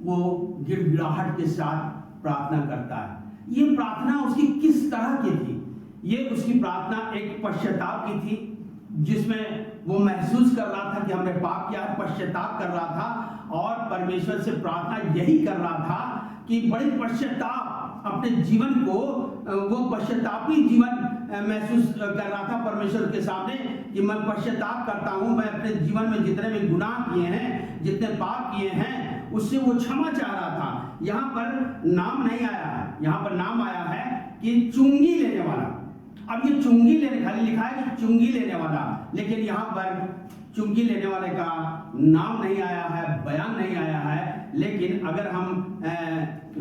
वो गिड़गिड़ाहट के साथ प्रार्थना करता है। ये प्रार्थना उसकी किस तरह की थी? ये उसकी प्रार्थना एक पश्चाताप की थी, जिसमें वो महसूस कर रहा था कि हमने पाप किया, पश्चाताप कर रहा था, और परमेश्वर से प्रार्थना यही कर रहा था कि बड़ी पश्चाताप अपने जीवन को, वो पश्चातापी जीवन महसूस कर रहा था परमेश्वर के सामने कि मैं पश्चाताप करता हूं, मैं अपने जीवन में जितने भी गुनाह किए हैं, जितने पाप किए हैं, उससे वो क्षमा चाह रहा था। यहाँ पर नाम नहीं आया है, यहाँ पर नाम आया है कि चुंगी लेने वाला। अब ये चुंगी लेने, खाली लिखा है कि चुंगी लेने वाला, लेकिन यहाँ पर चुंगी लेने वाले का नाम नहीं आया है, बयान नहीं आया है। लेकिन अगर हम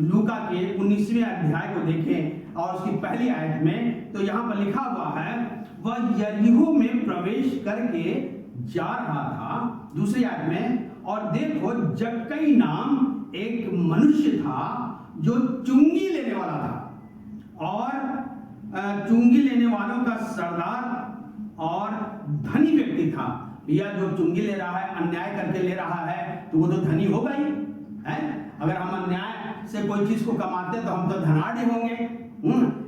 लूका के 19वें अध्याय को देखें और उसकी पहली आयत में, तो यहाँ पर लिखा हुआ है, वह यरीहो में प्रवेश करके जा रहा था। दूसरी आयत में, और देखो जक्कई नाम एक मनुष्य था जो चुंगी लेने वाला था, और चुंगी लेने वालों का सरदार और धनी व्यक्ति था। यह जो चुंगी ले रहा है, अन्याय करके ले रहा है, तो वो तो धनी होगा ही है। अगर हम अन्याय से कोई चीज को कमाते तो हम तो धनाढ़ होंगे।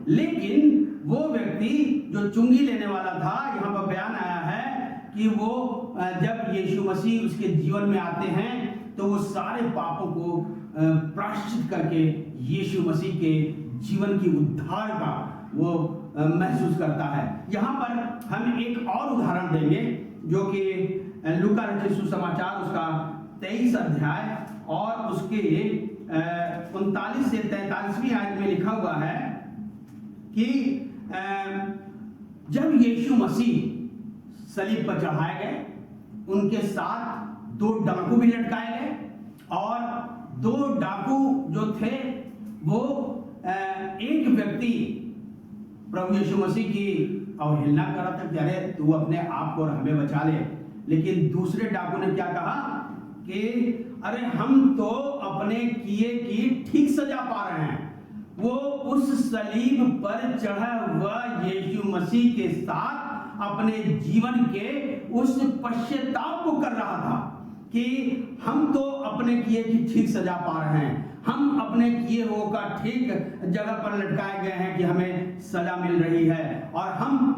लेकिन वो व्यक्ति जो चुंगी लेने वाला था, यहाँ पर बयान आया है कि वो जब यीशु मसीह उसके जीवन में आते हैं तो वो सारे पापों को प्रायश्चित करके यीशु मसीह के जीवन की उद्धार का वो महसूस करता है। यहाँ पर हम एक और उदाहरण देंगे जो कि लूका रचित सुसमाचार उसका 23 अध्याय और उसके 39 से 43वीं आयत में लिखा हुआ है कि जब यीशु मसीह सलीब पर चढ़ाए गए, उनके साथ 2 डाकू भी लटकाए गए और 2 डाकू जो थे वो एक व्यक्ति प्रभु यीशु मसीह की अवहेलना कर रहा था कि अरे तू अपने आप को और हमें बचा ले, लेकिन दूसरे डाकू ने क्या कहा कि अरे हम तो अपने किए की ठीक सजा पा रहे हैं। वो उस सलीब पर चढ़ा हुआ यीशु मसीह के साथ अपने जीवन के उस पश्चाताप को कर रहा था कि हम तो अपने किए की ठीक सजा पा रहे हैं, हम अपने किए हुए का ठीक जगह पर लटकाए गए हैं कि हमें सजा मिल रही है। और हम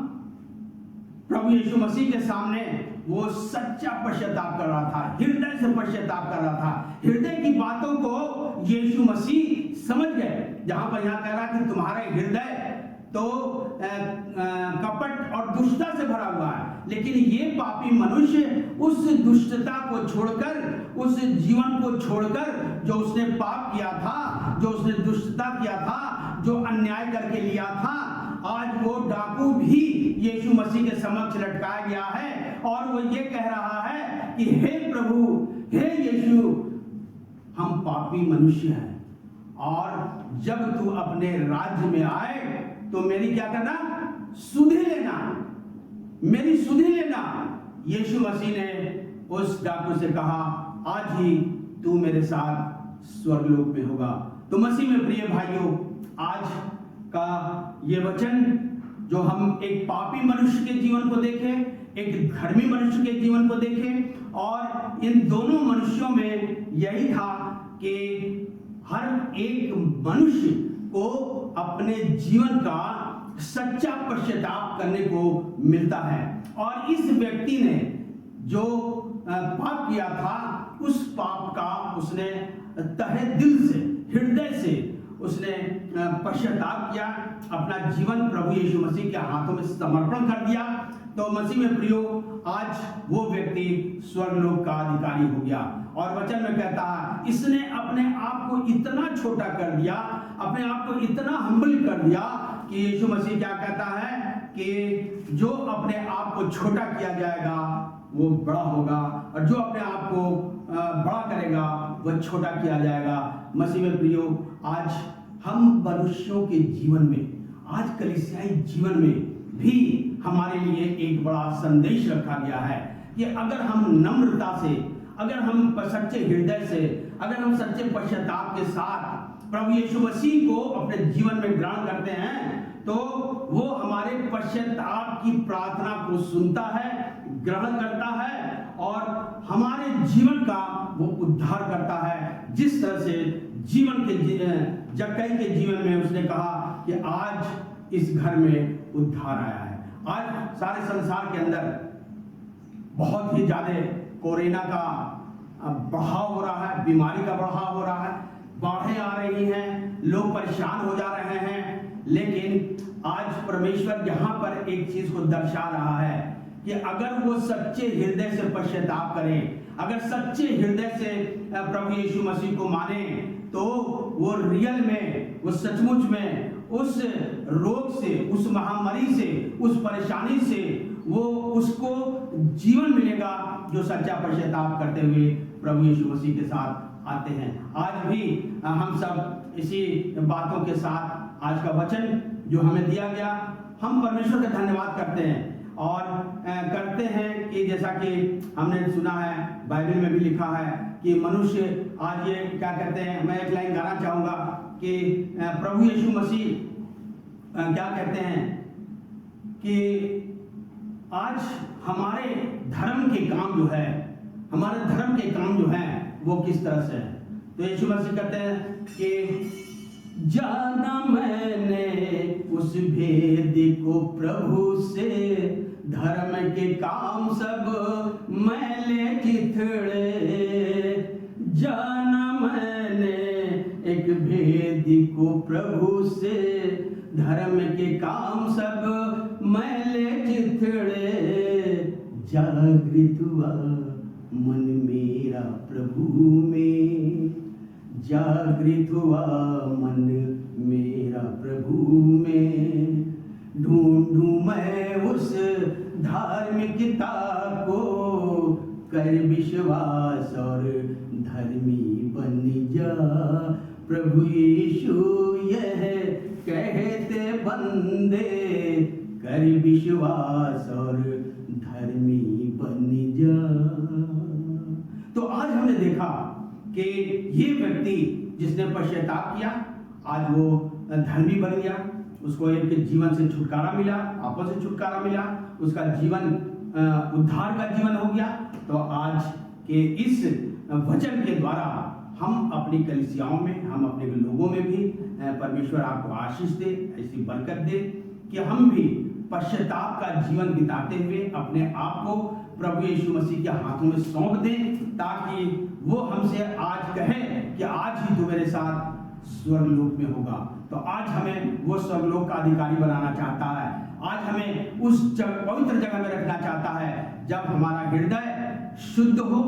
प्रभु यीशु मसीह के सामने वो सच्चा पश्चाताप कर रहा था, हृदय से पश्चाताप कर रहा था। हृदय की बातों को यीशु मसीह समझ गए। जहां पर यहाँ कह रहा कि तुम्हारे हृदय तो कपट और दुष्टता से भरा हुआ है, लेकिन ये पापी मनुष्य उस दुष्टता को छोड़कर, उस जीवन को छोड़कर जो उसने पाप किया था, जो उसने दुष्टता किया था, जो अन्याय करके लिया था, आज वो डाकू भी यीशु मसीह के समक्ष लटकाया गया है और वो ये कह रहा है कि हे प्रभु, हे यीशु, हम पापी मनुष्य हैं और जब तू अपने राज्य में आए तो मेरी क्या करना, सुधि लेना, मेरी सुधि लेना। यीशु मसीह ने उस डाकू से कहा आज ही तू मेरे साथ स्वर्गलोक में होगा। तो मसीह में प्रिय भाइयों, आज का ये वचन जो हम एक पापी मनुष्य के जीवन को देखें, एक धर्मी मनुष्य के जीवन को देखें, और इन दोनों मनुष्यों में यही था कि हर एक मनुष्य को अपने जीवन का सच्चा पश्चाताप करने को मिलता है। और इस व्यक्ति ने जो पाप किया था, उस पाप का उसने तहे दिल से, हृदय से उसने पश्चाताप किया, अपना जीवन प्रभु यीशु मसीह के हाथों में समर्पण कर दिया। तो मसीह में प्रियो, आज वो व्यक्ति स्वर्गलोक का अधिकारी हो गया। और वचन में कहता है इसने अपने आप को इतना छोटा कर दिया, अपने आप को इतना हम्बल कर दिया कि यीशु मसीह क्या कहता है कि जो अपने आप को छोटा किया जाएगा वो बड़ा होगा, और जो अपने आप को बड़ा करेगा वह छोटा किया जाएगा। मसीह में प्रियो, आज हम मनुष्यों के जीवन में, आज कलीसियाई जीवन में भी हमारे लिए एक बड़ा संदेश रखा गया है कि अगर हम नम्रता से, अगर हम सच्चे हृदय से, अगर हम सच्चे पश्चाताप के साथ प्रभु यीशु मसीह को अपने जीवन में ग्रहण करते हैं तो वो हमारे पश्चाताप की प्रार्थना को सुनता है, ग्रहण करता है और हमारे जीवन का वो उद्धार करता है। जिस तरह से जीवन के जक्कई के जीवन में उसने कहा कि आज इस घर में उद्धार आया है। आज सारे संसार के अंदर बहुत ही ज्यादा कोरोना का बढ़ाव हो रहा है, बीमारी का बढ़ाव हो रहा है, बाढ़ें आ रही हैं, लोग परेशान हो जा रहे हैं। लेकिन आज परमेश्वर यहाँ पर एक चीज को दर्शा रहा है कि अगर वो सच्चे हृदय से पश्चाताप करें, अगर सच्चे हृदय से प्रभु यीशु मसीह को माने, तो वो रियल में, वो सचमुच में उस रोग से, उस महामारी से, उस परेशानी से वो उसको जीवन मिलेगा जो सच्चा पश्चाताप करते हुए प्रभु यीशु मसीह के साथ आते हैं। आज भी हम सब इसी बातों के साथ आज का वचन जो हमें दिया गया, हम परमेश्वर का धन्यवाद करते हैं और करते हैं कि जैसा कि हमने सुना है, बाइबल में भी लिखा है कि मनुष्य आज ये क्या कहते हैं, मैं एक लाइन गाना चाहूंगा कि प्रभु यीशु मसीह क्या कहते हैं कि आज हमारे धर्म के काम जो है, हमारे धर्म के काम जो हैं वो किस तरह से है। तो यीशु मसीह कहते हैं कि जाना मैंने उस भेद को प्रभु से, धर्म के काम सब मैले चिथड़े। जाना मैंने एक भेद को प्रभु से, धर्म के काम सब मैले चिथड़े। जागृत हुआ मन मेरा प्रभु में, जागृत हुआ मन मेरा प्रभु में। ढूंढूं मैं उस धार्मिकता को, कर विश्वास और धर्मी बन जा। प्रभु यीशु यह कहते बंदे, कर विश्वास और धर्मी बन जा। तो आज हमने देखा कि ये व्यक्ति जिसने पश्चाताप किया, आज वो धर्मी बन गया, उसको एक जीवन से छुटकारा मिला, पापों से छुटकारा मिला, उसका जीवन उद्धार का जीवन हो गया। तो आज के इस वचन के द्वारा हम अपनी कलीसियाओं में, हम अपने लोगों में भी परमेश्वर आपको आशीष दे, ऐसी बरकत दे कि हम भी पश्चाताप का जीवन बिताते हुए अपने आप को प्रभु यीशु मसीह के हाथों में सौंप दें, ताकि वो हमसे आज कहे कि आज ही तू मेरे साथ स्वर्गलोक में होगा। तो आज हमें वो स्वर्गलोक का अधिकारी बनाना चाहता है, आज हमें उस पवित्र जगह में रखना चाहता है जब हमारा हृदय शुद्ध हो,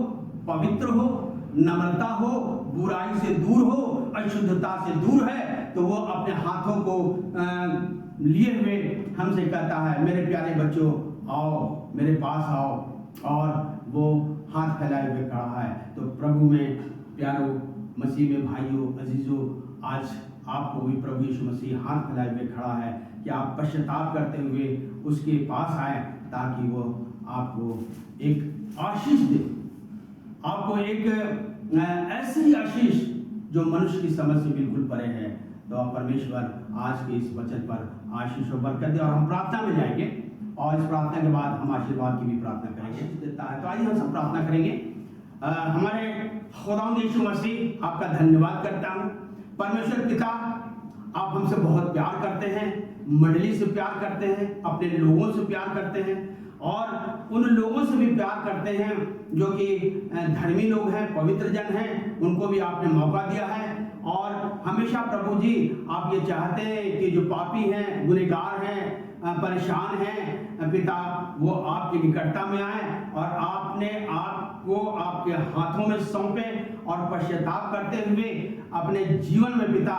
पवित्र हो, नम्रता हो, बुराई से दूर हो, अशुद्धता से दूर है। तो वो अपने हाथों को लिए हुए हमसे कहता है, मेरे प्यारे बच्चों आओ, मेरे पास आओ, और वो हाथ फैलाए हुए खड़ा है। तो प्रभु में प्यारो, मसीह में भाइयों, अजीजों, आज आपको भी प्रभु यीशु मसीह हाथ फैलाए हुए खड़ा है कि आप पश्चाताप करते हुए उसके पास आए, ताकि वो आपको एक आशीष दे, आपको एक ऐसी आशीष जो मनुष्य की समझ से बिल्कुल परे है। तो परमेश्वर आज के इस वचन पर आशीष और बरकत दे। और हम प्रार्थना में जाएंगे, और इस प्रार्थना के बाद हम आशीर्वाद की भी प्रार्थना करेंगे। देता है तो आइए हम सब प्रार्थना करेंगे। हमारे खुदावंद यीशु मसीह, आपका धन्यवाद करता हूँ। परमेश्वर पिता, आप हमसे बहुत प्यार करते हैं, मंडली से प्यार करते हैं, अपने लोगों से प्यार करते हैं, और उन लोगों से भी प्यार करते हैं जो कि धर्मी लोग हैं, पवित्र जन हैं, उनको भी आपने मौका दिया है। और हमेशा प्रभु जी आप ये चाहते हैं कि जो पापी हैं, गुनहगार हैं, परेशान हैं पिता, वो आपकी निकटता में आए और आपने आपको आपके हाथों में सौंपे और पश्चाताप करते हुए अपने जीवन में पिता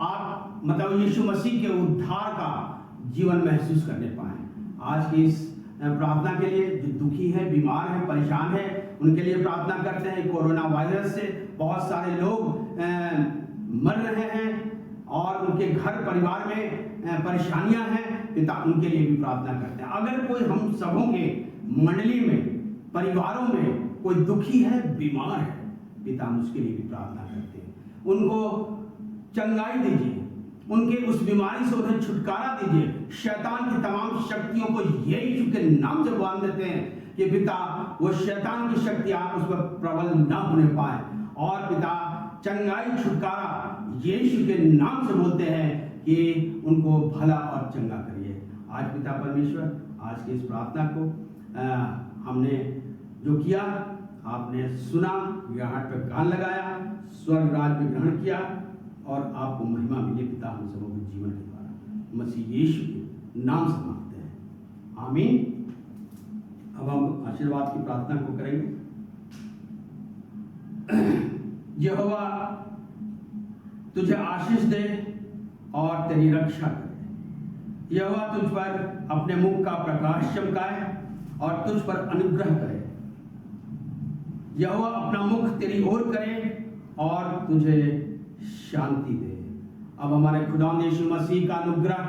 आप मतलब यीशु मसीह के उद्धार का जीवन महसूस करने पाए। आज की इस प्रार्थना के लिए जो दुखी है, बीमार है, परेशान है, उनके लिए प्रार्थना करते हैं। कोरोना वायरस से बहुत सारे लोग मर रहे हैं और उनके घर परिवार में परेशानियां हैं पिता, उनके लिए भी प्रार्थना करते हैं। अगर कोई हम सबों के मंडली में, परिवारों में कोई दुखी है, बीमार है पिता, हम उसके लिए भी प्रार्थना करते हैं। उनको चंगाई दीजिए, उनके उस बीमारी से उन्हें छुटकारा दीजिए। शैतान की तमाम शक्तियों को यीशु के नाम से बांध देते हैं कि पिता वो शैतान की शक्तियां उस पर प्रबल न होने पाए। और पिता चंगाई, छुटकारा यीशु के नाम से बोलते हैं कि उनको भला और चंगा करिए। आज पिता परमेश्वर, आज की इस प्रार्थना को हमने जो किया, आपने सुना, ग्रहण पर कान लगाया, स्वर्ग राज में ग्रहण किया, और आपको महिमा मिले पिता हम सबों के जीवन के द्वारा। मसीह यीशु के नाम से मांगते हैं, आमीन। अब हम आशीर्वाद की प्रार्थना को करेंगे। यहोवा तुझे आशीष दे और तेरी रक्षा करे। यहोवा तुझ पर अपने मुख का प्रकाश चमकाए और तुझ पर अनुग्रह करे। यहोवा अपना मुख तेरी ओर करे और तुझे शांति दे। अब हमारे खुदावंद यीशु मसीह का अनुग्रह,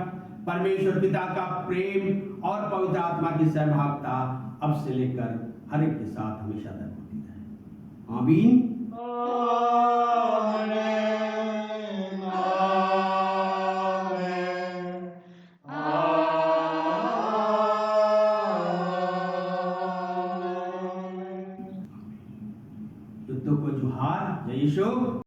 परमेश्वर पिता का प्रेम और पवित्र आत्मा की सहभागिता अब से लेकर हर एक के साथ हमेशा तक होती रहे, आमीन। युद्धों को जुहार, जय यीशु।